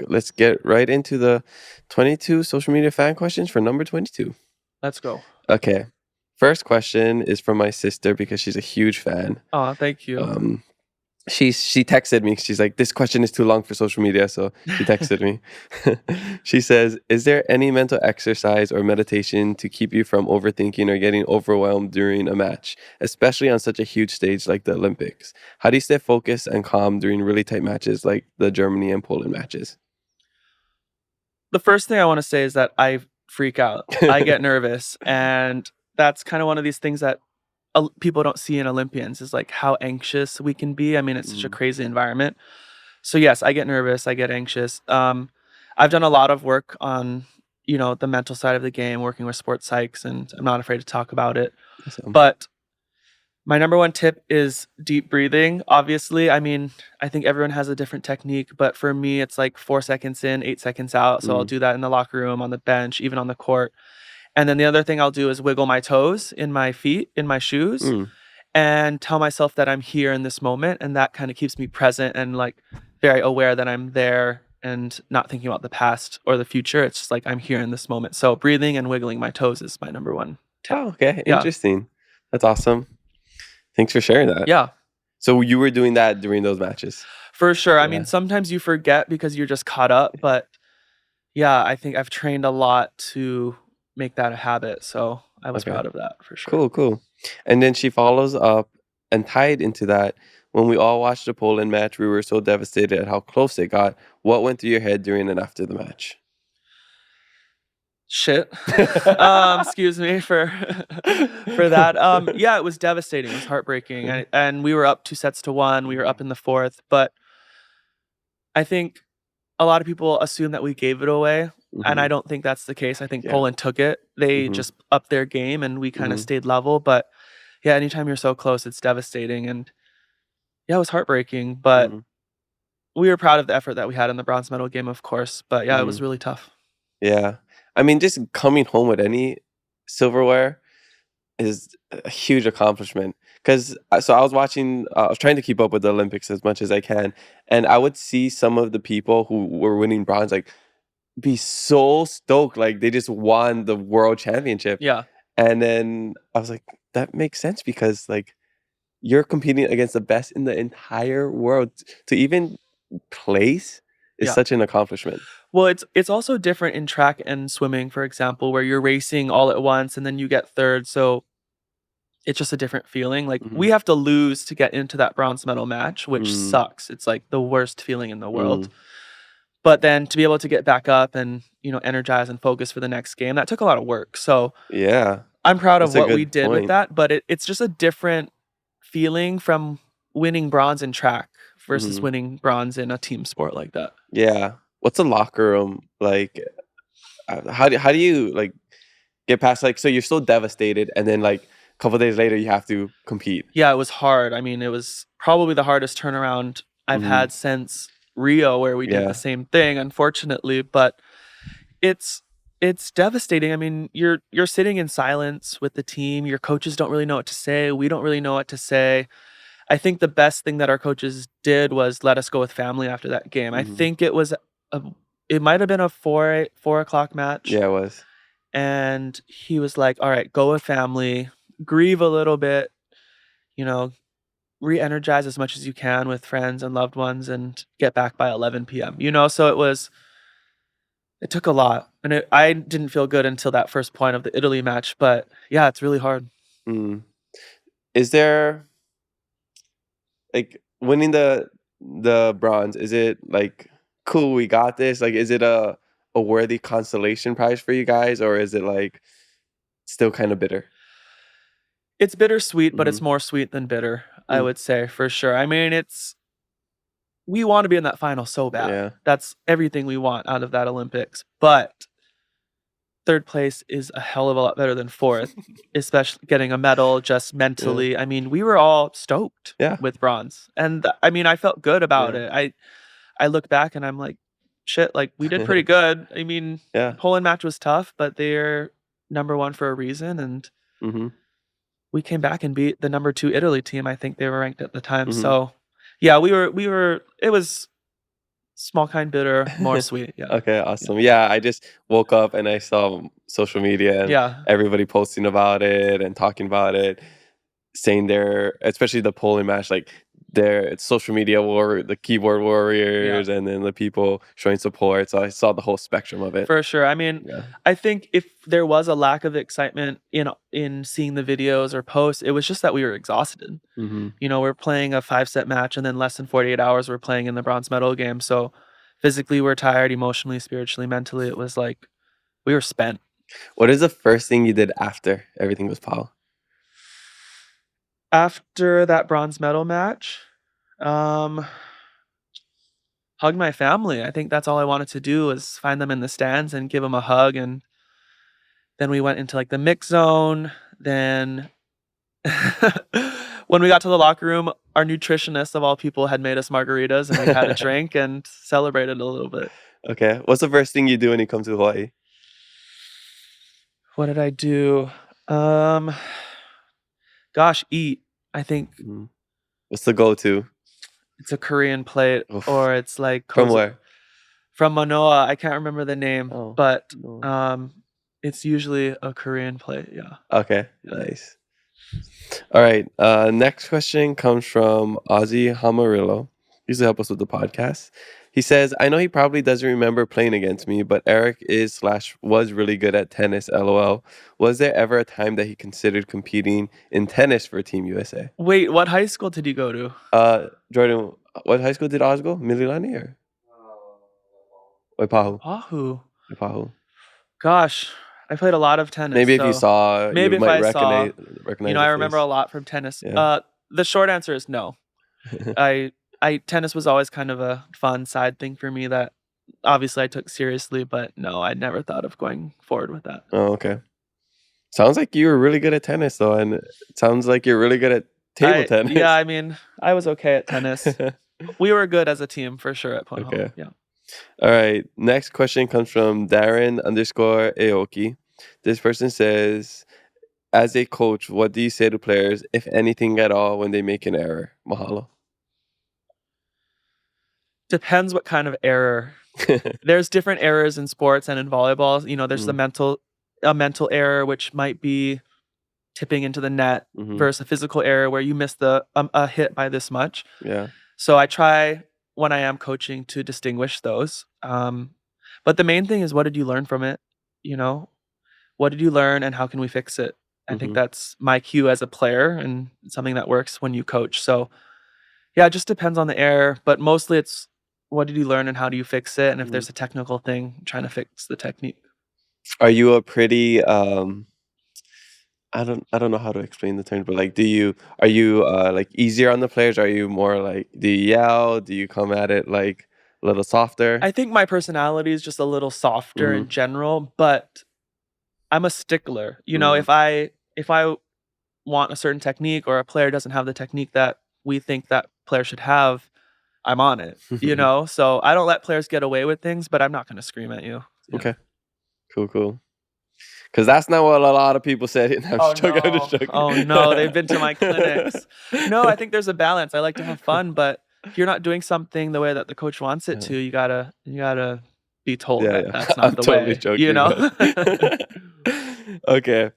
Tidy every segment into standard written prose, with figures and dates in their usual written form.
Let's get right into the 22 social media fan questions for number 22. Let's go. Okay. First question is from my sister because she's a huge fan. Oh, thank you. Um, she texted me. She's like, "This question is too long for social media," so she texted me. She says, "Is there any mental exercise or meditation to keep you from overthinking or getting overwhelmed during a match, especially on such a huge stage like the Olympics? How do you stay focused and calm during really tight matches like the Germany and Poland matches?" The first thing I want to say is that I freak out. I get nervous, and that's kind of one of these things that people don't see in Olympians is like how anxious we can be. I mean, it's such a Mm, crazy environment. So yes, I get nervous, I get anxious. I've done a lot of work on, the mental side of the game, working with sports psychs, and I'm not afraid to talk about it. awesome. But my number one tip is deep breathing. Obviously, I mean, I think everyone has a different technique, but for me, it's like 4 seconds in, 8 seconds out. So I'll Mm, do that in the locker room, on the bench, even on the court. And then the other thing I'll do is wiggle my toes in my feet, in my shoes, mm. and tell myself that I'm here in this moment. And that kind of keeps me present and like very aware that I'm there and not thinking about the past or the future. It's just like I'm here in this moment. So breathing and wiggling my toes is my number one tip. Oh, okay. Yeah. Interesting. That's awesome. Thanks for sharing that. Yeah. So you were doing that during those matches? For sure. I Yeah. mean, sometimes you forget because you're just caught up, but yeah, I think I've trained a lot to make that a habit. So I was Okay. proud of that for sure. Cool, cool. And then she follows up and tied into that. When we all watched the Poland match, we were so devastated at how close it got. What went through your head during and after the match? Shit. Excuse me for for that. Yeah, it was devastating. It was heartbreaking. And we were up 2 sets to 1. We were up in the fourth, but I think a lot of people assume that we gave it away, and Mm-hmm. I don't think that's the case. I think Yeah. Poland took it. They Mm-hmm. just upped their game, and we kind of Mm-hmm. stayed level. But yeah, anytime you're so close, it's devastating. And yeah, it was heartbreaking, but Mm-hmm. we were proud of the effort that we had in the bronze medal game, of course. But yeah, it Mm-hmm. was really tough. Yeah. I mean, just coming home with any silverware is a huge accomplishment. Because so I was watching, I was trying to keep up with the Olympics as much as I can, and I would see some of the people who were winning bronze like be so stoked, like they just won the world championship. Yeah. And then I was like, that makes sense because like you're competing against the best in the entire world. To even place is Yeah. such an accomplishment. Well, it's also different in track and swimming, for example, where you're racing all at once and then you get third. So it's just a different feeling. Like Hmm. we have to lose to get into that bronze medal match, which Mm, sucks. It's like the worst feeling in the mm, world. But then to be able to get back up and, energize and focus for the next game, that took a lot of work. So yeah, I'm proud of that's a what we good did with point. that, but it's just a different feeling from winning bronze in track versus Hmm. winning bronze in a team sport like that. Yeah. What's a locker room like? How do you like get past like so you're so devastated and then like a couple days later you have to compete. Yeah, it was hard. I mean, it was probably the hardest turnaround I've Hmm. had since Rio, where we did the Yeah. same thing, unfortunately. But it's it's devastating. I mean, you're sitting in silence with the team. Your coaches don't really know what to say. We don't really know what to say. I think the best thing that our coaches did was let us go with family after that game. I Hmm. think a, it might have been a 4 o'clock match, Yeah, it was. and he was like, "All right, go with family, grieve a little bit, you know, re-energize as much as you can with friends and loved ones and get back by 11 p.m." So it took a lot, and I didn't feel good until that first point of the Italy match, but yeah, it's really hard. Mm. Is there like winning the bronze? Is it like cool? We got this. Like, is it a worthy consolation prize for you guys, or is it like still kind of bitter? It's bittersweet, but Hmm. it's more sweet than bitter, I Mm. would say, for sure. I mean, we want to be in that final so bad. Yeah. That's everything we want out of that Olympics. But third place is a hell of a lot better than fourth, especially getting a medal just Yeah. mentally. I mean, we were all stoked Yeah. with bronze. And I mean, I felt good about Yeah. it. I look back and I'm like, shit, like we did pretty good. I mean, Yeah. Poland match was tough, but they're number one for a reason. And Hmm. we came back and beat the number two Italy team. I think they were ranked at the time. Hmm. So yeah, we were it was Small, kind, bitter, more sweet. Yeah. Okay, Yeah. awesome. Yeah, I just woke up and I saw social media and Yeah. everybody posting about it and talking about it, saying their, especially the polling match, like their social media the keyboard Yeah. warriors, and then the people showing support. So I saw the whole spectrum of it. For sure. I mean, Yeah. I think if there was a lack of excitement in seeing the videos or posts, it was just that we were exhausted. Hmm. We're playing a 5-set match and then less than 48 hours we're playing in the bronze medal game. So physically we're tired, emotionally, spiritually, mentally. It was like we were spent. What is the first thing you did after everything was Pal? After that bronze medal match, um, hug my family. I think that's all I wanted to do was find them in the stands and give them a hug. And then we went into like the mix zone. Then when we got to the locker room, our nutritionist of all people had made us margaritas and we had a drink and celebrated a little bit. Okay. What's the first thing you do when you come to Hawaii? What did I do? Um, Gosh, eat. I think Mhm. What's the go-to? it's a Korean plate Oof. or it's like From where? from Manoa. I can't remember the name, Oh, but no. it's usually a Korean plate. Yeah. Okay, Yeah. nice. All right. Next question comes from Ozzy Hamarillo. He used to help us with the podcast. He says, I know he probably doesn't remember playing against me, but Eric is/was really good at tennis, LOL. Was there ever a time that he considered competing in tennis for Team USA? Wait, what high school did you go to? Jordan, what high school did Oz go? Mililani or Waipahu? Wahoo. Waipahu. Gosh, I played a lot of tennis. Maybe if you So saw, you maybe if might I saw, recognize I the remember face. a lot from tennis. Yeah. The short answer is no. I tennis was always kind of a fun side thing for me that obviously I took seriously, but no, I never thought of going forward with that. Oh, okay. Sounds like you were really good at tennis, though, and it sounds like you're really good at table tennis. Yeah, I mean, I was okay at tennis. We were good as a team for sure at Point Okay. Hall. Yeah. All right. Next question comes from Darren_Aoki. This person says, as a coach, what do you say to players, if anything at all, when they make an error? Mahalo. Depends what kind of error. There's different errors in sports and in volleyball. There's the mental error, which might be tipping into the net versus a physical error where you miss a hit by this much. Yeah. So I try when I am coaching to distinguish those. But the main thing is, what did you learn from it? What did you learn and how can we fix it? I think that's my cue as a player and something that works when you coach. So yeah, it just depends on the error, but mostly it's what did you learn and how do you fix it? And if there's a technical thing, trying to fix the technique. Are you a pretty I don't know how to explain the term, but like, are you like easier on the players? Are you more like, do you yell? Do you come at it like a little softer? I think my personality is just a little softer in general, but I'm a stickler. If I want a certain technique or a player doesn't have the technique that we think that player should have, I'm on it. So I don't let players get away with things, but I'm not going to scream at you. Yeah. Okay. Cool. Because that's not what a lot of people said. I'm just joking. Oh no, they've been to my clinics. No, I think there's a balance. I like to have fun, but if you're not doing something the way that the coach wants it to, you gotta be told that that's not I'm the totally way. Joking. Okay.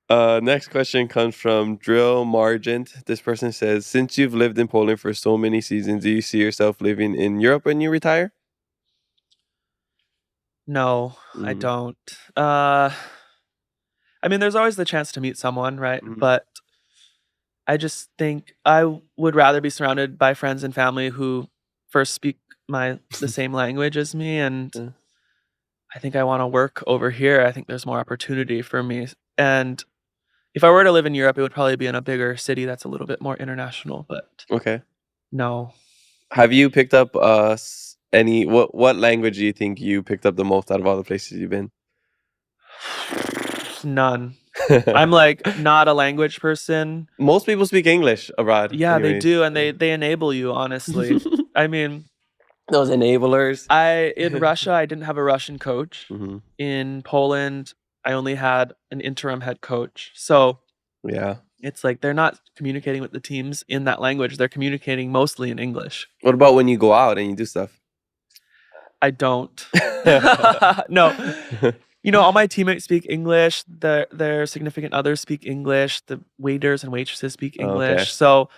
Next question comes from Drill Margent. This person says, since you've lived in Poland for so many seasons, do you see yourself living in Europe when you retire? No, I don't. I mean, there's always the chance to meet someone, right? But I just think I would rather be surrounded by friends and family who first speak the same language as me, and I think I want to work over here. I think there's more opportunity for me. And if I were to live in Europe, it would probably be in a bigger city that's a little bit more international, but Okay. no. Have you picked up what language do you think you picked up the most out of all the places you've been? None. I'm like not a language person. Most people speak English abroad. Yeah, anyways. they do, and they enable you, honestly. I mean, those enablers. In Russia, I didn't have a Russian coach. In Poland, I only had an interim head coach. So yeah, it's like they're not communicating with the teams in that language. They're communicating mostly in English. What about when you go out and you do stuff? I don't. No. You know, all my teammates speak English. Their significant others speak English. The waiters and waitresses speak Okay. English. So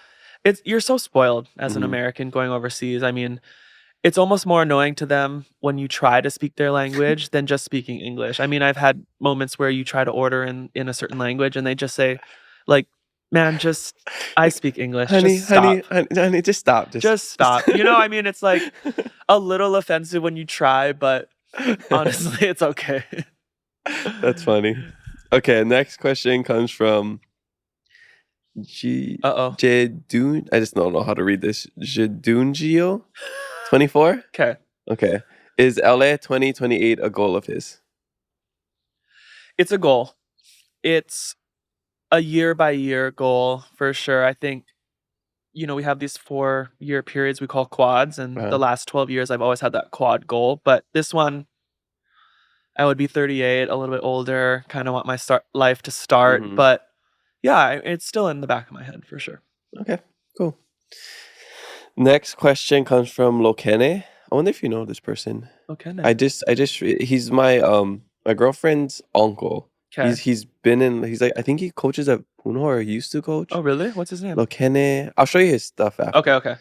you're so spoiled as an Mhm. American going overseas. I mean, it's almost more annoying to them when you try to speak their language than just speaking English. I mean, I've had moments where you try to order in a certain language and they just say, like, "Man, just I Like, speak English. "Honey, Just stop. honey, honey, just stop. Just Just" stop." You know, I mean, it's like a little offensive when you try, but honestly, it's okay. That's funny. Okay, next question comes from G Uh-oh. Jedun. I just don't know how to read this. Jedungio, 24. 'Kay. Okay. Is LA 2028 a goal of his? It's a goal. It's a year by year goal for sure. I think, you know, we have these 4-year periods we call quads, and Uh-huh. the last 12 years I've always had that quad goal. But this one, I would be 38, a little bit older, kind of want my start life to start. Mhm. But yeah, it's still in the back of my head for sure. Okay, cool. Next question comes from Lokene. I wonder if you know this person. Okay. He's my girlfriend's uncle. Okay. He's like, I think he coaches at Puno, or he used to coach. Oh, really? What's his name? Lokene. I'll show you his stuff after. Okay.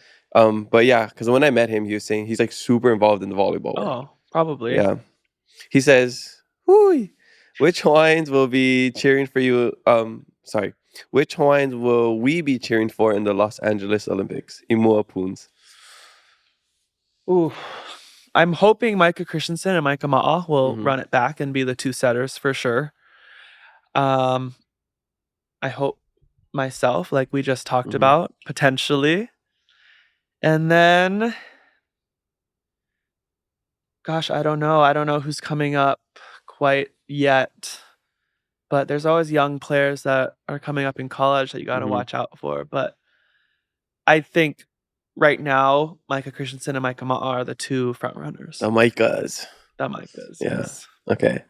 But yeah, because when I met him, he was saying he's like super involved in the volleyball world. Oh, probably. Yeah. He says, "Hui, which Hawaiians will be cheering for you? Sorry, which Hawaiians will we be cheering for in the Los Angeles Olympics? Imua Poons." Ooh. I'm hoping Micah Christensen and Micah Ma'a will Mhm. run it back and be the two setters for sure. I hope myself, like we just talked Mhm. about, potentially. And then, gosh, I don't know. I don't know who's coming up quite yet. But there's always young players that are coming up in college that you gotta Mhm. watch out for. But I think right now, Micah Christensen and Micah Ma'a are the two front runners. The Micahs. The Micahs, Yeah. yes. Okay.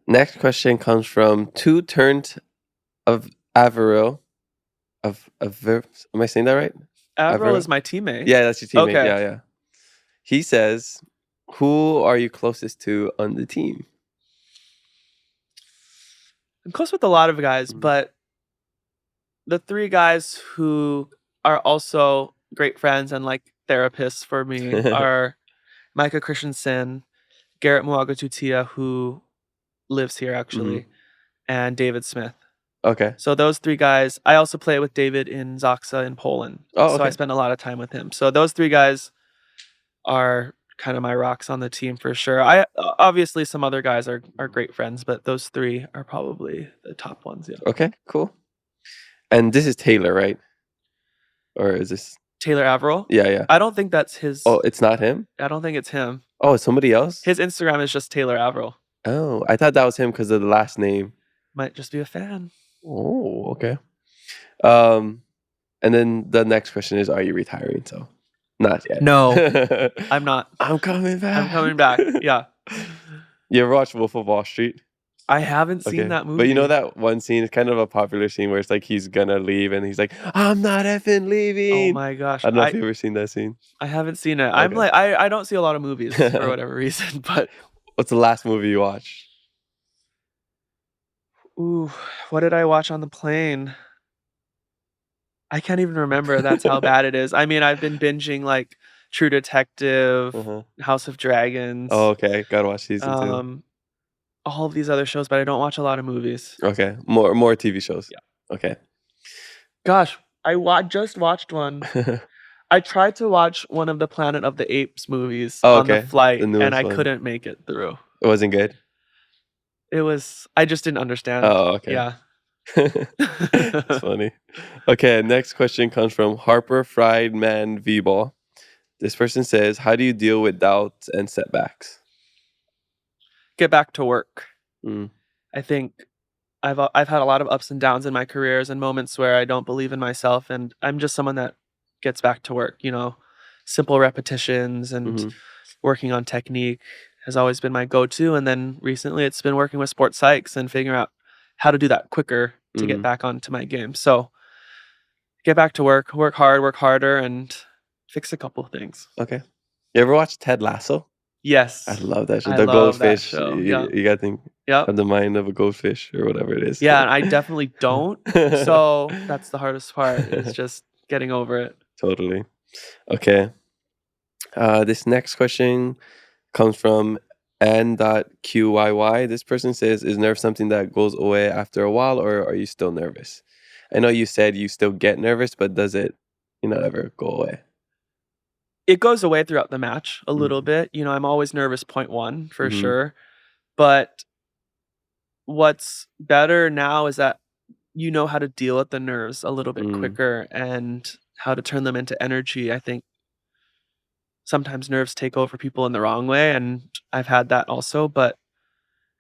Next question comes from Two Turned of Averill. Am I saying that right? Avril Averill? is my teammate. Yeah, that's your teammate. Okay. Yeah. He says, "Who are you closest to on the team?" I'm close with a lot of guys, Mhm. but the 3 guys who are also great friends and, like, therapists for me are Micah Christensen, Garrett Muagatutia, who lives here Mhm. actually, and David Smith. Okay. So those 3 guys I also play with David in Zaksa in Poland, Oh, so I okay. spend a lot of time with him. So those 3 guys are kinda my rocks on the team for sure. Obviously, some other guys are great friends, but those 3 are probably the top ones, yeah. Okay, cool. And this is Taylor, right? Or is this Taylor Averill? Yeah. I don't think that's his Oh, it's not him? I don't think it's him. Oh, it's somebody else? His Instagram is just Taylor Averill. Oh, I thought that was him because of the last name. Might just be a fan. Oh, okay. Um, and then the next question is, are you retiring? So, not yet. No, I'm not. I'm coming back. I'm coming back, yeah. You ever watch Wolf of Wall Street? I haven't seen Okay. that movie. But you know that one scene, it's kind of a popular scene where it's like he's gonna leave and he's like, "I'm not effing Oh leaving." my gosh, I don't know if you've ever seen that scene. I haven't seen it. I'm Okay. like I don't see a lot of movies for whatever reason, but What's the last movie you watched? ooh, what did I watch on the plane? I can't even remember, that's how bad it is. I mean, I've been binging, like, True Detective, Uh-huh. House of Dragons, Oh, okay. Gotta watch season 2. um, all of these other shows, but I don't watch a lot of movies. Okay. More TV shows. Yeah. Okay. Gosh, just watched one. I tried to watch one of the Planet of the Apes movies Oh, on the okay. The flight, and newest I one. couldn't make it through. It wasn't good? I just didn't understand. Oh, okay. Yeah. That's funny. Okay, next question comes from Harper Fried Man V-Ball. This person says, "How do you deal with doubts and setbacks?" Get back to work. Mm. I think I've had a lot of ups and downs in my careers and moments where I don't believe in myself, and I'm just someone that gets back to work, you know? Simple repetitions and Mhm. working on technique has always been my go-to, and then recently it's been working with sports psychs and figuring out how to do that quicker to get Mhm. back onto my game. So, get back to work, work hard, work harder, and fix a couple things. Okay. You ever watch Ted Lasso? I Yes. love that show. I The love that goldfish, show. Yep. you gotta think Yep. have the mind of a goldfish or whatever it is. Yeah, and I definitely don't. So that's the hardest part is just getting over it. Totally. Okay. This next question comes from N.QYY. This person says, is nerve something that goes away after a while, or are you still nervous? I know you said you still get nervous, but does it, ever go away? It goes away throughout the match a little Mm-hmm. bit. I'm always nervous point 1 for Mm-hmm. sure. But what's better now is that you know how to deal with the nerves a little bit Mm. quicker and how to turn them into energy. I think sometimes nerves take over people in the wrong way, and I've had that also, but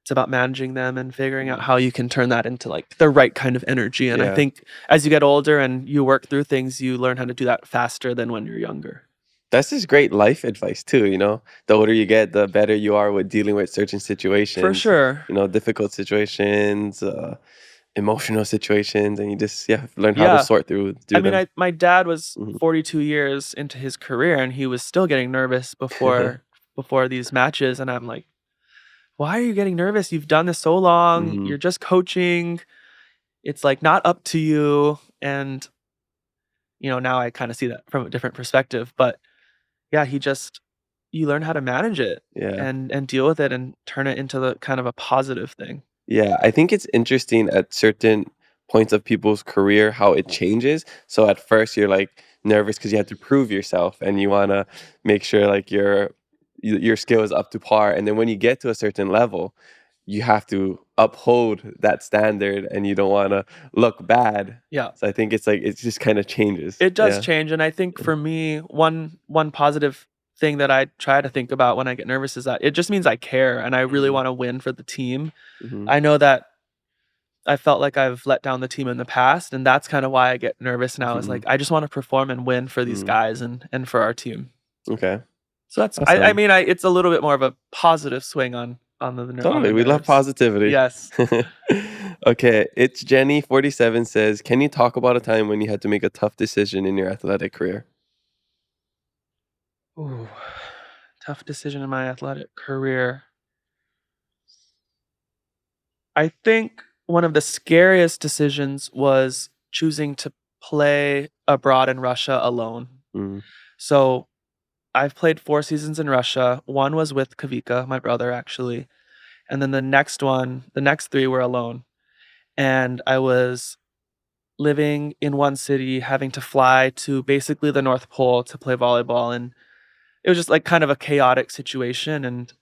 it's about managing them and figuring out Mm. how you can turn that into, like, the right kind of energy, and I Yeah. think as you get older and you work through things, you learn how to do that faster than when you're younger. That's just great life advice too, The older you get, the better you are with dealing with certain For situations, sure. difficult situations, emotional situations, and you just, yeah, learn how to Yeah. sort through I through mean, them. my dad was Mhm. 42 years into his career, and he was still getting nervous before these matches, and I'm like, "Why are you getting nervous? You've done this so long. Mhm. You're just coaching. It's, like, not up to you." And, now I kinda see that from a different perspective, but yeah, you learn how to manage it Yeah. and deal with it and turn it into the kind of a positive thing. Yeah, I think it's interesting at certain points of people's career how it changes. So at first you're like nervous because you have to prove yourself and you want to make sure like your skill is up to par. And then when you get to a certain level, you have to uphold that standard and you don't want to look bad. Yeah. So I think it's like it just kind of changes. It does Yeah. change, and I think Yeah. for me, one positive thing that I try to think about when I get nervous is that it just means I care and I really Mhm. wanna win for the team. Mhm. I know that I felt like I've let down the team in the past, and that's kinda why I get nervous now is, like, Mhm. I just wanna perform and win for these Mhm. guys and for our team. Okay. So that's I Awesome. mean, it's a little bit more of a positive swing on the Totally, we love nerves. positivity. Yes. Okay, it's Jenny, 47 says, "Can you talk about a time when you had to make a tough decision in your athletic career?" Ooh, tough decision in my athletic career. I think one of the scariest decisions was choosing to play abroad in Russia alone. Mm, So I've played 4 seasons in Russia. One was with Kavika, my brother, actually. And then the next 3 were alone. And I was living in one city, having to fly to basically the North Pole to play volleyball. And it was just like kind of a chaotic situation. And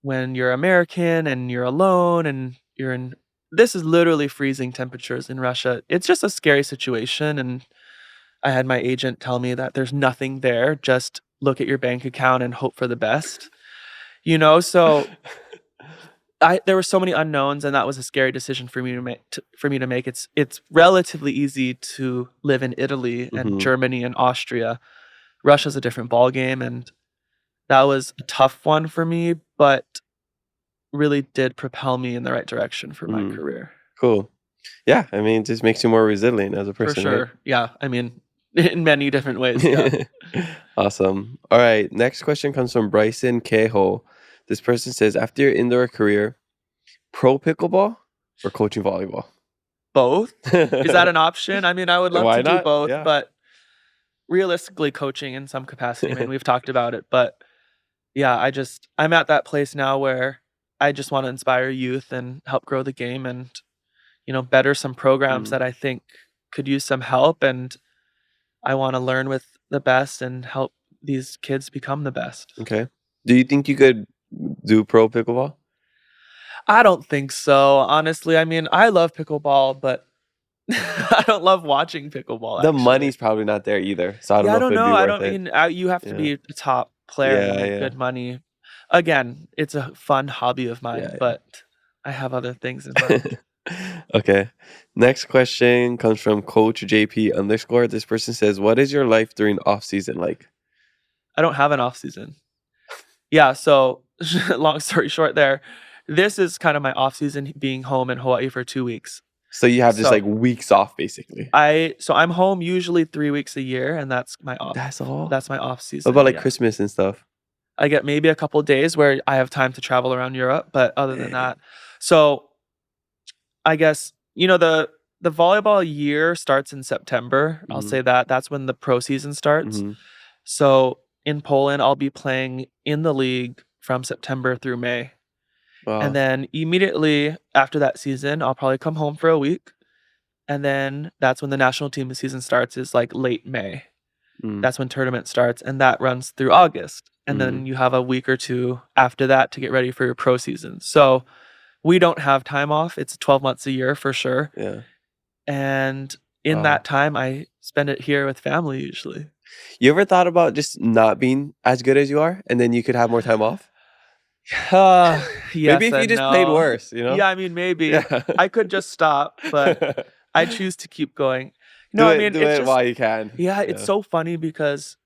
when you're American and you're alone and you're in this is literally freezing temperatures in Russia. It's just a scary situation, and I had my agent tell me that there's nothing there, just look at your bank account and hope for the best. So I there were so many unknowns, and that was a scary decision for me to make. It's relatively easy to live in Italy and mhm, Germany and Austria. Russia's a different ballgame, and that was a tough one for me, but really did propel me in the right direction for my mhm. career. Cool. Yeah, I mean, it just makes you more resilient as a For person, right? sure. Yeah, I mean, in many different ways, yeah. Awesome. All right, next question comes from Bryson Cahill. This person says, "After your indoor career, pro pickleball or coaching volleyball?" Both? Is that an option? I mean, I would love to Why do not? both, Yeah. but realistically, coaching in some capacity. I mean, we've talked about it, but yeah, I'm at that place now where I just wanna inspire youth and help grow the game and, better some programs Mm, that I think could use some help, and I wanna learn with the best and help these kids become the best. okay. Do you think you could do pro pickleball? I don't think so, honestly. I mean, I love pickleball, but I don't love watching pickleball, The actually. money's probably not there either, so I don't Yeah, I know if don't it'd know. be I worth don't it. mean, you have to Yeah. be a top player to Yeah, make yeah. good money. Again, it's a fun hobby of mine, Yeah, but I have other things in mind. yeah. Okay. Next question comes from Coach JP underscore. This person says, "What is your life during off season like?" I don't have an off season. Yeah, so long story short there, this is kind of my off season being home in Hawaii for 2 weeks. So you have just So like weeks off basically. I'm home usually 3 weeks a year, and that's my off That's all? that's my off What about season, like yeah. Christmas and stuff? I get maybe a couple days where I have time to travel around Europe, but other than Dang. that, so I guess, the volleyball year starts in September. I'll Mhm, say that. That's when the pro season starts. mhm. So in Poland, I'll be playing in the league from September through May. And Wow. then immediately after that season, I'll probably come home for a week. And then that's when the national team season starts, is like late May. Mm, That's when tournament starts, and that runs through August. And mm, then you have a week or two after that to get ready for your pro season. So we don't have time off. It's 12 months a year for sure. yeah. And in Wow. that time, I spend it here with family usually. You ever thought about just not being as good as you are, and then you could have more time off? Uh, Maybe yes if you and just played no. worse, you know? Yeah, I mean, maybe. Yeah. I could just stop, but I choose to keep going. No, Do I it mean, do it's it just while you can. yeah, it's Yeah. so funny because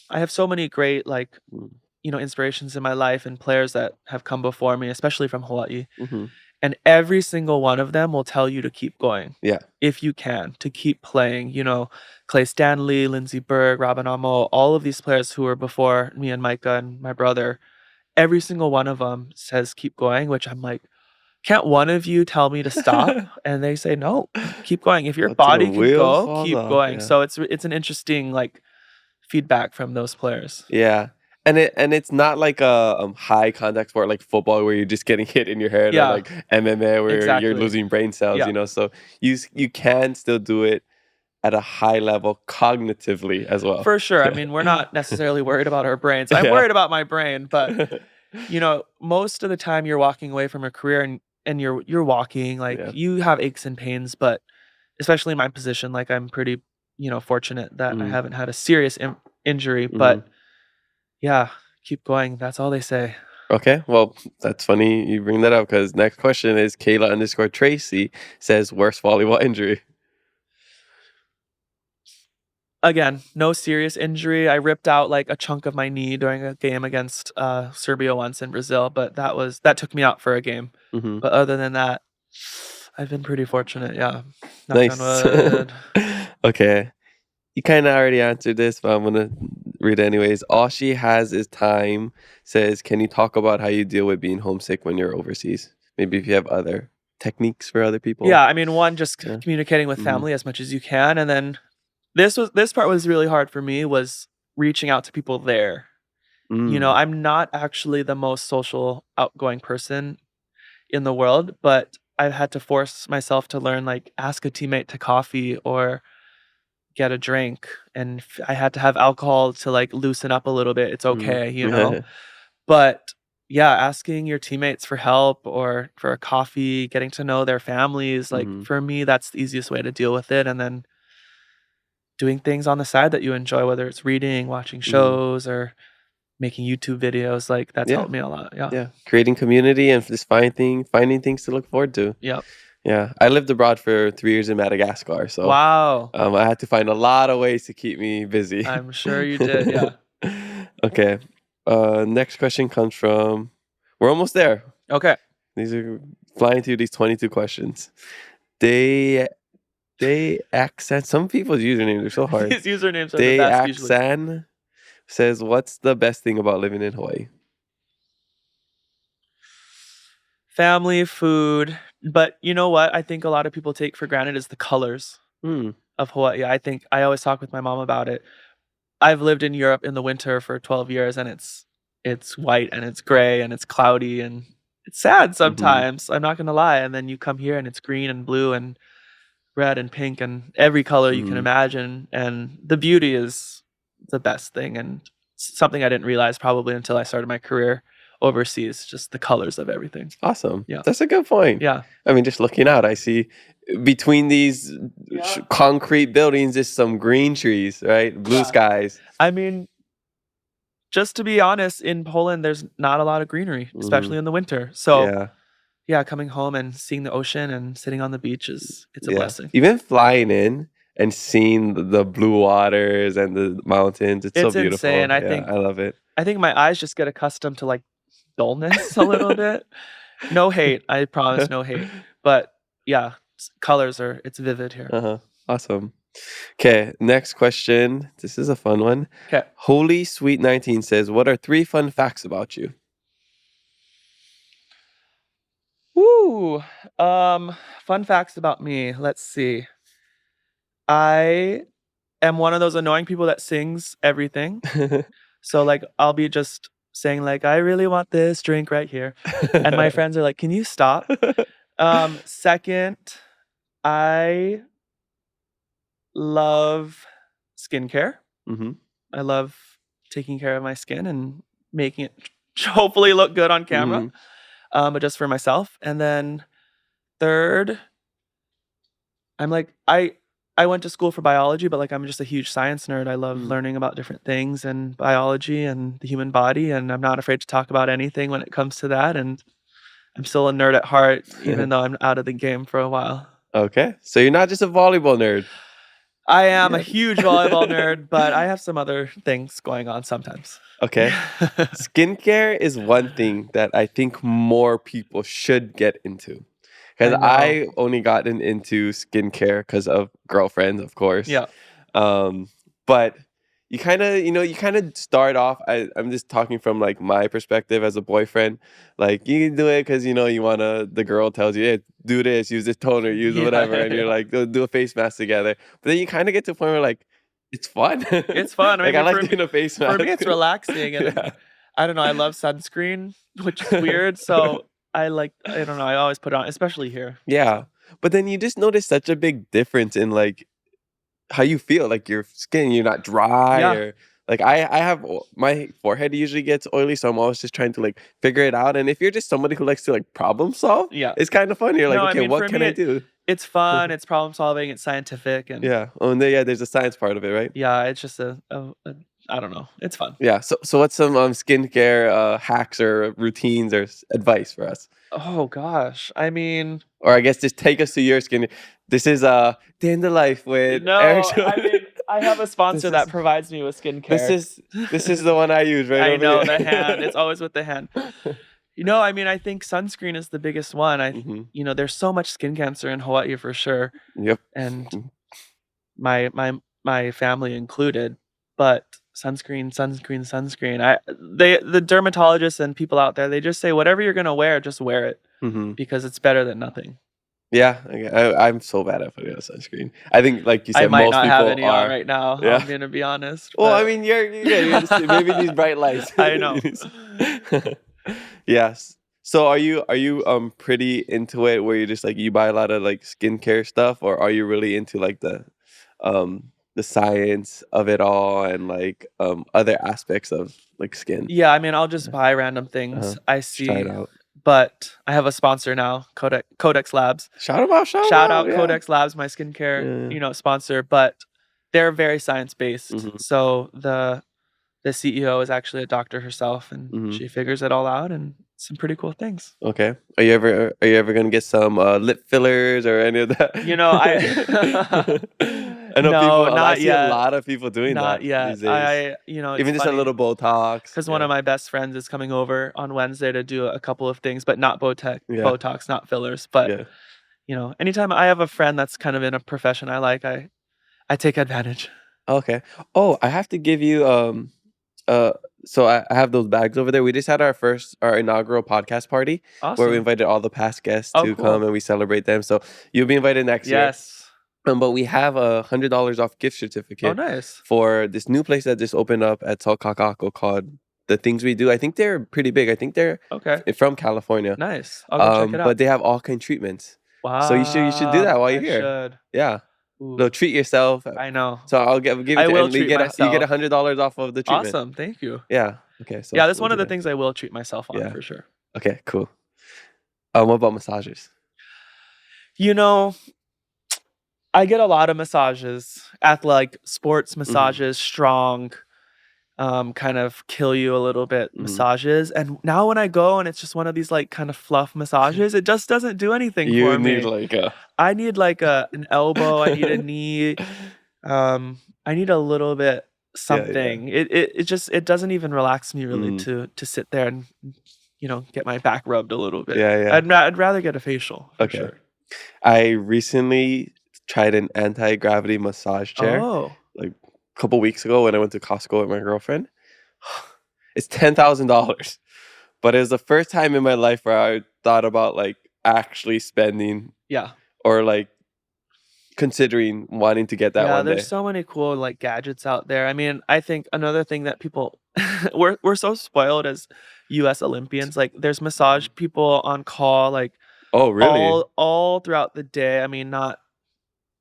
I have so many great, like, Mm, inspirations in my life and players that have come before me, especially from Hawaii. mhm. And every single one of them will tell you to keep going Yeah. if you can, to keep playing. Clay Stanley, Lindsey Berg, Robin Amo, all of these players who were before me and Micah and my brother, every single one of them says keep going, which I'm like, can't one of you tell me to stop? And they say, no, keep going. If your Until the body can wheels go, falls keep off, going. yeah. So it's an interesting like feedback from those players. Yeah. And it's not like a, high contact sport like football where you're just getting hit in your head or Yeah, like MMA where you're exactly. losing brain cells, Yeah. so you can still do it at a high level cognitively as well. For sure. I Yeah. mean, we're not necessarily worried about our brains. I'm Yeah. worried about my brain, but most of the time you're walking away from a career and you're walking, like Yeah. you have aches and pains, but especially in my position, like I'm pretty, fortunate that I Mhm, haven't had a serious injury, mhm. but yeah, keep going. That's all they say. Okay, well, that's funny you bring that up because next question is Kayla_Tracy says worst volleyball injury. Again, no serious injury. I ripped out like a chunk of my knee during a game against Serbia once in Brazil, but that took me out for a game. Mhm. But other than that, I've been pretty fortunate, yeah. Knock on Nice. wood. Okay. You kinda already answered this, but I'm gonna read it anyways. All she has is time says, "Can you talk about how you deal with being homesick when you're overseas? Maybe if you have other techniques for other people?" Yeah, I mean, one, just Yeah. communicating with Mhm. family as much as you can, and then this part was really hard for me, was reaching out to people there. Mm. I'm not actually the most social, outgoing person in the world, but I've had to force myself to learn, like, ask a teammate to coffee or get a drink, and I had to have alcohol to, like, loosen up a little bit. It's Mm. okay. But, yeah, asking your teammates for help or for a coffee, getting to know their families, like, Mhm. for me, that's the easiest way to deal with it, and then doing things on the side that you enjoy, whether it's reading, watching Mhm. shows, or making YouTube videos, like, that's Yeah. helped me a lot, yeah. Yeah. Creating community and just finding things to look forward to. Yep. Yeah. I lived abroad for 3 years in Madagascar, so, Wow. I had to find a lot of ways to keep me busy. I'm sure you did, yeah. Okay. Next question comes from we're almost there. Okay. These are flying through these 22 questions. They they accent some people's usernames are so hard. These usernames are the They best usually. accent says, "What's the best thing about living in Hawaii?" Family, food, but you know what I think a lot of people take for granted is the colors Hmm. of Hawaii. I think I always talk with my mom about it. I've lived in Europe in the winter for 12 years, and it's white and it's gray and it's cloudy and it's sad Mhm. sometimes, I'm not gonna lie, and then you come here and it's green and blue and red and pink and every color you can Mhm. imagine, and the beauty is the best thing, and something I didn't realize probably until I started my career overseas, just the colors of everything. Awesome. Yeah. That's a good point. Yeah. I mean, just looking out, I see between these Yeah. concrete buildings, just some green trees, right? Blue Yeah. skies. I mean, just to be honest, in Poland, there's not a lot of greenery, Mhm. especially in the winter. So, Yeah. yeah, coming home and seeing the ocean and sitting on the beach it's a Yeah. blessing. Even flying in and seeing the blue waters and the mountains, it's so It's insane. beautiful. I Yeah, I think love it. I think my eyes just get accustomed to, like, dullness a little bit. No hate, I promise, no hate. But, yeah, colors it's vivid here. Uh-huh. Awesome. Okay, next question. This is a fun one. Okay. Holy Sweet 19 says, "What are 3 fun facts about you?" Woo. Fun facts about me. Let's see. I am one of those annoying people that sings everything. So, like, I'll be just saying, like, "I really want this drink right here." And my friends are like, "Can you stop?" Second, I love skincare. Mhm. I love taking care of my skin and making it hopefully look good on camera, Mhm. but just for myself. And then third, I'm like I went to school for biology, but, like, I'm just a huge science nerd. I love Mm. learning about different things and biology and the human body, and I'm not afraid to talk about anything when it comes to that, and I'm still a nerd at heart, even though I'm out of the game for a while. Okay. So you're not just a volleyball nerd. I am a Yeah. huge volleyball nerd, but I have some other things going on sometimes. Okay. Skincare is one thing that I think more people should get into. Because I know. I only gotten into skincare because of girlfriends, of course. Yeah. Um, but you kind of start off. I'm just talking from like my perspective as a boyfriend. Like you can do it because you wanna. The girl tells you, "Hey, do this, use this toner, use Yeah, whatever," and you're yeah. like, do a face mask together." But then you kind of get to a point where like, it's fun. It's fun. I Like I mean, like doing a face for me, mask. it's relaxing, and Yeah. I don't know, I love sunscreen, which is weird, so I don't know, I always put it on, especially here, Yeah. so But then you just notice such a big difference in like how you feel, like your skin, you're not dry yeah, or like I have my forehead usually gets oily, so I'm always just trying to like figure it out. And if you're just somebody who likes to like problem solve, yeah. it's kind of fun. You're like, No, I okay, mean, what for can me, I do? it's fun, it's problem solving, it's scientific, and Yeah. Oh, and then, yeah, there's a science part of it, right? yeah, it's just a I don't know, it's fun. Yeah. So what's some skincare hacks or routines or advice for us? Oh gosh, I mean, Or I guess just take us to your skin. This is Day in the Life with Eric no, I Shoji. mean, I have a sponsor This that is provides me with this skincare. is this is the one I use right I over know, the hand, here. it's always with the hand. I mean, I think sunscreen is the biggest one. Hmm. There's so much skin cancer in Hawaii for sure, Yep. and my family included, but sunscreen, sunscreen, sunscreen. The dermatologists and people out there, they just say, "Whatever you're gonna wear, just wear it Hmm. because it's better than nothing." Yeah, I'm so bad at putting on sunscreen. I think, like you I said, might most not have people any on are. right now, Yeah. I'm gonna be honest, Well, I but mean, you're good. You're just, maybe these bright lights. I know. Yes. So are you pretty into it where you just like you buy a lot of like skincare stuff, or are you really into like the science of it all and like other aspects of like skin? Yeah, I mean, I'll just Yeah. buy random Uh-huh. things I Just try it see, out. but I have a sponsor now, Codex Labs. Shout 'em out, shout 'em Shout out. out Yeah. Codex Labs, my skincare, Yeah. sponsor, but they're very science-based. Mhm. So the CEO is actually a doctor herself, and Mhm. she figures it all out, and some pretty cool things. Okay. Are you ever gonna get some lip fillers or any of that? I I know No, I not see a yet, lot of people doing not that yet. these days. It's Even just a funny little Botox. because one Yeah. of my best friends is coming over on Wednesday to do a couple of things, but not Yeah. Botox, not fillers, but, Yeah. anytime I have a friend that's kind of in a profession I like, I take advantage. Okay. Oh, I have to give you uh so I have those bags over there. We just had our inaugural podcast party where we Awesome. invited all the past guests Oh, to come cool. and we celebrate them. So you'll be invited next year. Yes. But we have $100 off gift Oh, certificate nice. for this new place that just opened up at Salkakako called The Things We Do. I think they're pretty big. I think they're Okay. from California. Nice. I'll go check it out. But they have all kind treatments. So you should do that Wow, while you're I here. should. Yeah. Ooh, No, treat yourself. I know. So I'll give it I to you, will and treat you get myself. $100 off of the treatment. Awesome, thank you. Yeah. Okay. So Yeah, that's we'll one do of the that. things I will treat myself on Yeah. for sure. Okay. Cool. What about massages? You know, I get a lot of massages at like sports Hmm. massages, strong, kind of kill you a little bit Hmm. massages. And now when I go and it's just one of these like kind of fluff massages, it just doesn't do anything You for need me. like a. I need like an elbow, I need a knee, I need a little bit Yeah. Yeah. something. It doesn't even relax me really Mm. to sit there and get my back rubbed a little bit. Yeah. Yeah. I'd rather get a facial for Okay. sure. I recently tried an anti-gravity massage chair Oh. like a couple weeks ago when I went to Costco with my girlfriend. It's $10,000, but it was the first time in my life where I thought about like actually spending Yeah. or like considering wanting to get that Yeah, one there's day. so many cool, like, gadgets out there. I mean, I think another thing that people we're so spoiled as US Olympians, like, there's massage people on call, like, Oh, really? all throughout the day. I mean, not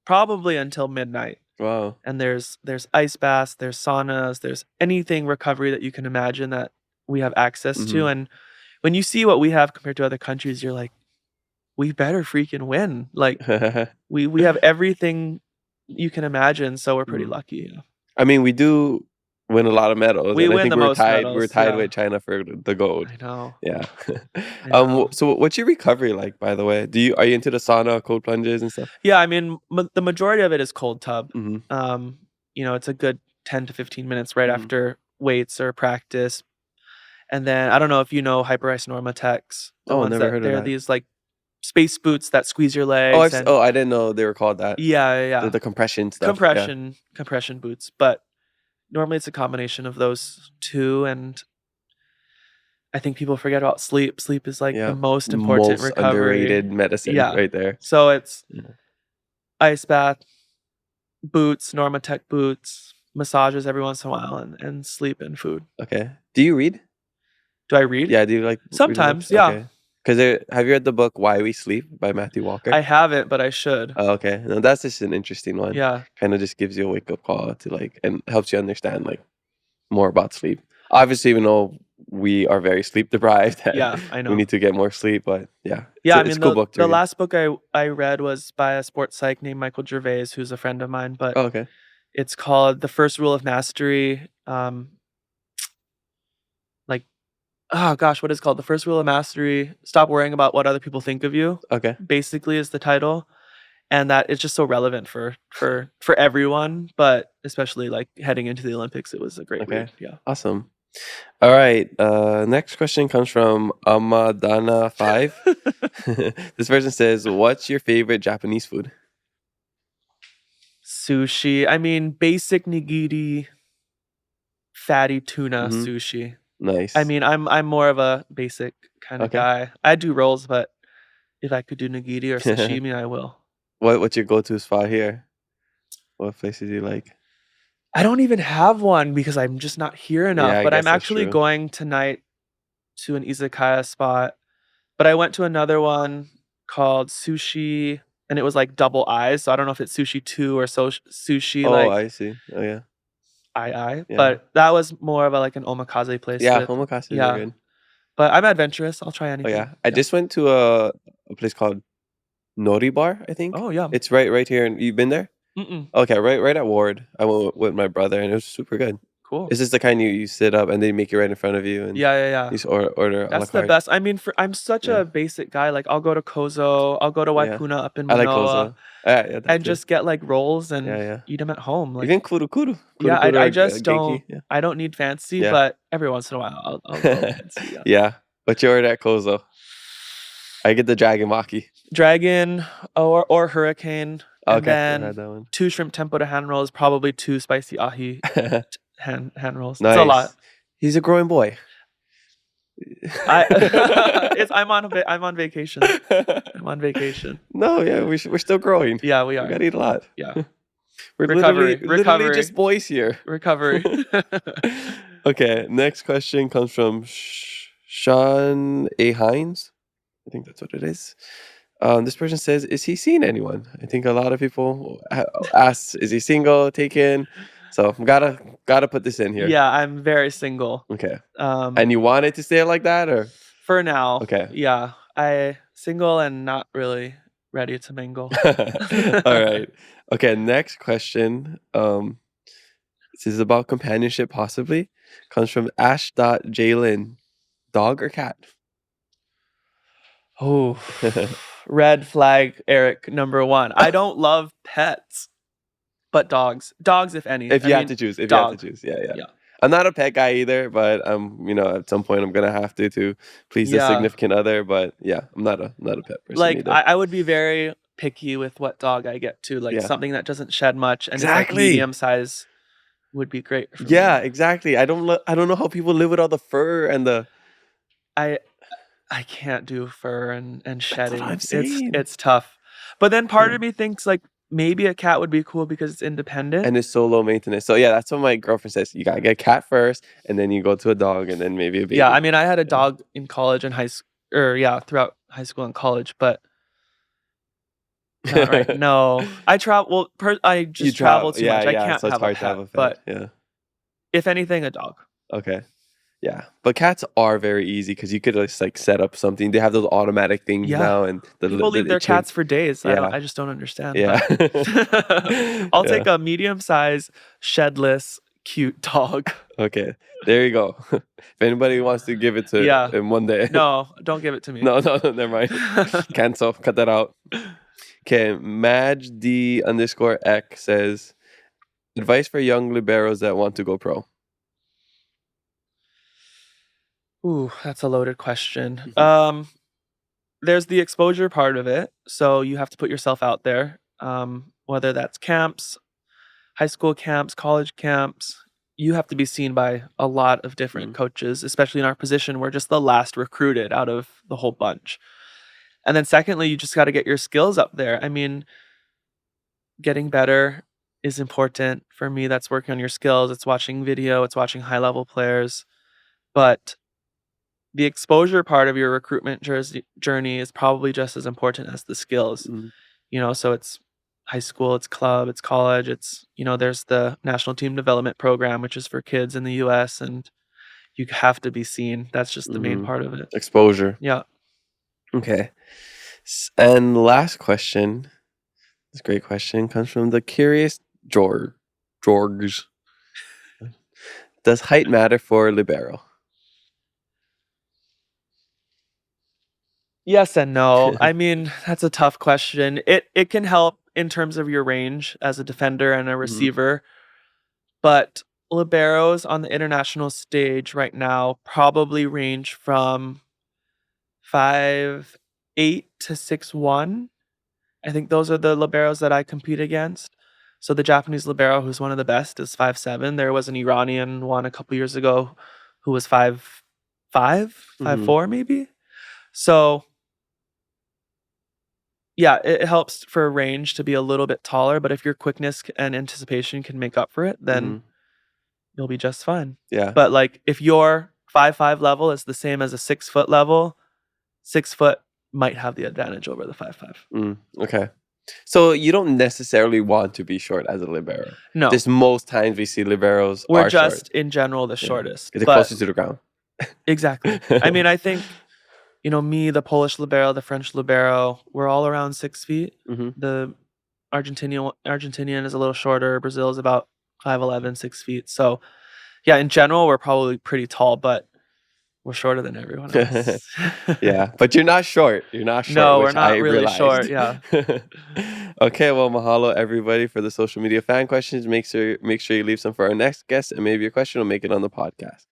probably until midnight. Wow. And there's ice baths, there's saunas, there's anything recovery that you can imagine that we have access to, Mhm. and when you see what we have compared to other countries, you're like, "We better freaking win." Like, we have everything you can imagine, so we're pretty Mhm. lucky, yeah. I mean, we do win a lot of medals, We and I win think the we're most tied. We're medals, tied yeah. with China for the gold. I know, Yeah. I know. So what's your recovery like, by the way? Are you into the sauna, cold plunges, and stuff? Yeah, I mean, the majority of it is cold tub. Mhm. Um, it's a good 10 to 15 minutes right Mhm. after weights or practice, and then I don't know if you know Hyperice Normatecs, the Oh, ones never that heard of they're that. these, like, space boots that squeeze your Oh, legs and I didn't know they were called that. yeah, yeah, The yeah. compression stuff. Yeah. Compression boots, but normally it's a combination of those 2, and I think people forget about sleep. Sleep is, like, the Yeah. most important Most recovery. underrated medicine Yeah. right there. So it's Yeah. ice bath, boots, Normatec boots, massages every once in a while, and sleep and food. Okay. Do you read? Do I read? Yeah, do you like reading books? Sometimes, yeah. Okay. Have you read the book Why We Sleep by Matthew Walker? I haven't, but I should. Oh, okay. No, that's just an interesting one. Yeah. Kind of just gives you a wake up call to like, and helps you understand like more about sleep. Obviously, even though we are very sleep deprived and Yeah, I we know. need to get more sleep, but yeah, Yeah, I it's mean, a cool the book to the read. last book I read was by a sports psych named Michael Gervais, who's a friend of mine, but Oh, okay. it's called The First Rule of Mastery. Like, oh gosh, what is it called? The First Rule of Mastery. Stop worrying about what other people think of you. Okay. Basically, is the title, and that it's just so relevant for everyone, but especially like heading into the Olympics, it was a great Okay. read. Yeah. Awesome. All right. Next question comes from Amadana5. This person says, "What's your favorite Japanese food?" Sushi. I mean, basic nigiri, fatty tuna Mm-hmm. sushi. I Nice. mean, I'm more of a basic kind of Okay. guy. I do rolls, but if I could do nigiri or sashimi, I will. What's your go-to spot here? What places do you like? I don't even have one because I'm just not here Yeah, enough, I but I'm guess that's actually true. going tonight to an izakaya spot. But I went to another one called Sushi, and it was like double eyes, so I don't know if it's Sushi 2 or Sushi Oh, like I see. Oh, yeah. I, Yeah. but that was more of a like an omakase place Yeah, with omakase are yeah. good. But I'm adventurous, I'll try Oh, anything. yeah. I Yeah. just went to a place called Nori Bar, I think. Oh, yum. It's right here. And you've been there? Mm-mm. Okay, right at Ward. I went with my brother, and it was super good. Cool. It's just the kind you sit up, and they make it right in front of you, and Yeah, yeah, yeah. you just order a la That's the carte. best. I mean, I'm such Yeah. a basic guy, like, I'll go to Kozo, I'll go to Yeah. Waipuna up in I like Manoa, Koza. Yeah, that and too. just get, like, rolls Yeah, and yeah. eat them at home, like Even kuru kuru. yeah, Kuru kuru I or just genki. Yeah. I don't need fancy, Yeah. but every once in a while, I'll go fancy, yeah. Yeah. What you order at Kozo? I get the dragon maki. Dragon or hurricane, and Okay, never then had that one. 2 shrimp tempura hand rolls, probably 2 spicy ahi hand rolls. It's a lot. Nice. He's a growing boy. I I'm on vacation. I'm on vacation. No, yeah, we're still growing. Yeah, we We are. gotta eat a lot. Yeah. We're Recovery. literally just boys here. Recovery. Okay, next question comes from Sean A. Hines. I think that's what it is. This person says, "Is he seeing anyone?" I think a lot of people ask, "Is he single, taken?" So gotta put this in here. Yeah, I'm very single. Okay. And you want it to stay like that, or? For now. Okay. Yeah. I single and not really ready to mingle. All right. Okay, next question. This is about companionship, possibly. Comes from Ash.Jalen. Dog or cat? Oh, red flag, Eric, number 1. I don't love pets, but dogs. Dogs, if any. If I you have mean, to choose. If you have to dog. choose. Yeah, yeah. Yeah. I'm not a pet guy either, but at some point I'm gonna have to please the Yeah. significant other. But yeah, I'm not a pet person Like, either. I would be very picky with what dog I get too, like, Yeah. something that doesn't shed much and is, like, Exactly. medium size would be great for Yeah, me. exactly. I don't know how people live with all the fur and the I I can't do fur and that's what I'm shedding. saying. It's tough. But then part Yeah. of me thinks, like, maybe a cat would be cool because it's independent. And it's so low maintenance. So, yeah, that's what my girlfriend says. You gotta get a cat first, and then you go to a dog, and then maybe a Yeah, I baby. mean, I had a Yeah. dog in college and high school, or yeah, throughout high school and college, but not right no. I You just travel travel. too Yeah, much. I yeah, can't so it's have a hard to have pet, a pet. but Yeah. if anything, a dog. Okay. Yeah. But cats are very easy because you could just, like, set up something. They have those automatic things Yeah. now and People leave the their chain. cats for days. Yeah. I just don't understand, Yeah. but I'll Yeah. take a medium-size, shedless, cute dog. Okay. There you go. If anybody wants to give it to Yeah. in one day. No, don't give it to me. No, no, no, never mind. Cancel. Cut that out. Okay. Madge D_X says, advice for young liberos that want to go pro. Ooh, that's a loaded question. Mhm. There's the exposure part of it, so you have to put yourself out there, whether that's camps, high school camps, college camps. You have to be seen by a lot of different Mhm. coaches, especially in our position. We're just the last recruited out of the whole bunch. And then secondly, you just gotta get your skills up there. I mean, getting better is important. For me, that's working on your skills, it's watching video, it's watching high level players. But the exposure part of your recruitment journey is probably just as important as the skills. Mhm. So it's high school, it's club, it's college, there's the national team development program, which is for kids in the US, and you have to be seen. That's just the main Mhm. part of it. Exposure. Yeah. Okay. And last question. This great question comes from the curious George. Does height matter for libero? Yes and no. I mean, that's a tough question. It can help in terms of your range as a defender and a Mhm. receiver, but liberos on the international stage right now probably range from 5'8" to 6'1". I think those are the liberos that I compete against. So the Japanese libero, who's one of the best, is 5'7". There was an Iranian one a couple years ago who was 5'5", Mhm. 5'4", maybe. So yeah, it helps for range to be a little bit taller, but if your quickness and anticipation can make up for it, then Mhm. you'll be just fine. Yeah. But like if your 5'5" level is the same as a 6 foot level, 6 foot might have the advantage over the 5'5". Okay. So you don't necessarily want to be short as a libero. No, Just most times we see liberos we're are short. just in general the Yeah. shortest. They're But closest to the ground. exactly. I mean, I think, me, the Polish libero, the French libero, we're all around 6 feet. Mhm. The Argentinian is a little shorter. Brazil is about 5'11", 6 feet. So yeah, in general, we're probably pretty tall, but we're shorter than everyone else. Yeah, but you're not short. You're not short, No, we're which I not really realized. short. Yeah. Okay, well, mahalo everybody for the social media fan questions. Make sure you leave some for our next guest, and maybe your question will make it on the podcast.